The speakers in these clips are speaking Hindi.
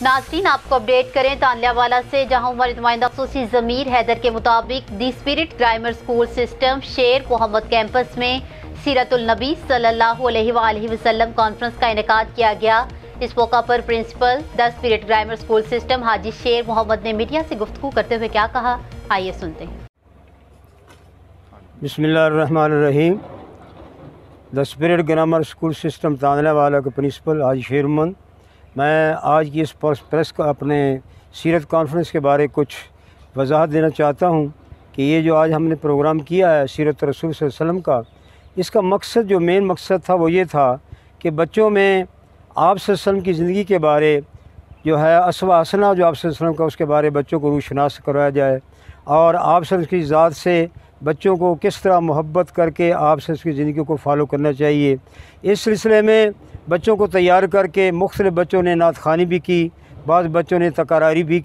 नाज़रीन, आपको अपडेट करें तालियावाला से, जहां उमर नुमाइंदा ख़ुसूसी ज़मीर हैदर के मुताबिक the spirit grammar school system शेर मोहम्मद कैंपस में सीरतुल नबी सल्लल्लाहु अलैहि वसल्लम कॉन्फ्रेंस का इनेकाद किया गया। इस मौका पर principal the spirit grammar school system Haji Sher Mohammad ने मीडिया से गुफ्तगू करते हुए क्या कहा, आइए सुनते हैं। बिस्मिल्लाहिर्रहमानिर्रहीम। The spirit grammar school system Taliyawala के प्रिंसिपल हाजी शेर मोहम्मद, मैं आज की इस प्रेस का अपने सीरत कॉन्फ्रेंस के बारे कुछ वजाहत देना चाहता हूँ कि ये जो आज हमने प्रोग्राम किया है सीरत रसूल सल्लल्लाहु अलैहि वसल्लम का, इसका मकसद जो मेन मकसद था वो ये था कि बच्चों में आप सल्लल्लाहु अलैहि वसल्लम की ज़िंदगी के बारे जो है असवा असना जो आप सल्लल्लाहु अलैहि वसल्लम का, उसके बारे बच्चों को रूशनास करवाया जाए और आप सल्लल्लाहु अलैहि वसल्लम की ज़ात से बच्चों को किस तरह मोहब्बत करके आप सल्लल्लाहु अलैहि वसल्लम की ज़िंदगी को फॉलो करना चाहिए। इस सिलसिले में बच्चों को तैयार करके मुख्तलिफ़ बच्चों ने नात ख़ानी भी की, बाद बच्चों ने तकारीर भी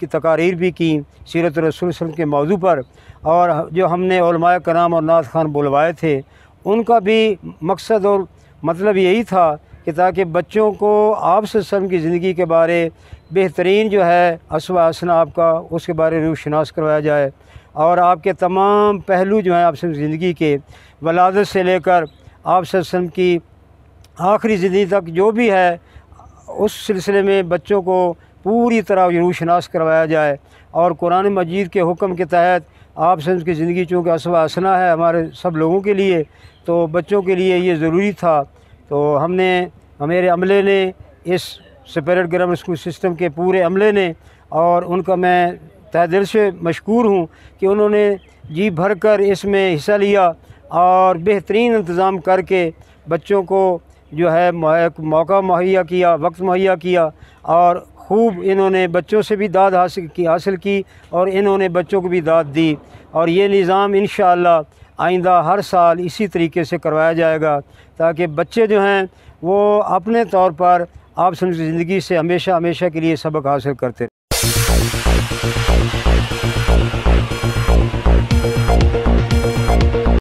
की सीरत रसूल सल्लल्लाहु अलैहि वसल्लम के मौजू पर, और जो हमने उलमाए कराम और नात ख़ान बुलवाए थे उनका भी मकसद और मतलब यही था कि ताकि बच्चों को आप सल्लल्लाहु अलैहि वसल्लम की ज़िंदगी के बारे बेहतरीन जो है असवा असना आपका उसके बारे रूशनास करवाया जाए और आपके तमाम पहलू जो हैं आप सब ज़िंदगी के वलादत से लेकर आप सल्लल्लाहु अलैहि वसल्लम की आखिरी ज़िंदगी तक जो भी है उस सिलसिले में बच्चों को पूरी तरह रूशनास करवाया जाए। और कुरान मजीद के हुक्म के तहत आप सब की ज़िंदगी चूँकि असवा असना है हमारे सब लोगों के लिए, तो बच्चों के लिए ये ज़रूरी था। तो हमारे अमले ने इस स्पिरिट ग्रामर स्कूल सिस्टम के पूरे अमले ने, और उनका मैं तहे दिल से मशकूर हूँ कि उन्होंने जी भर कर इसमें हिस्सा लिया और बेहतरीन इंतज़ाम करके बच्चों को जो है एक मौका मुहैया किया, वक्त मुहैया किया, और खूब इन्होंने बच्चों से भी दाद हासिल की और इन्होंने बच्चों को भी दाद दी। और ये निज़ाम इंशाअल्लाह आइंदा हर साल इसी तरीके से करवाया जाएगा ताकि बच्चे जो हैं वो अपने तौर पर आप सब ज़िंदगी से हमेशा हमेशा के लिए सबक हासिल करते रहें।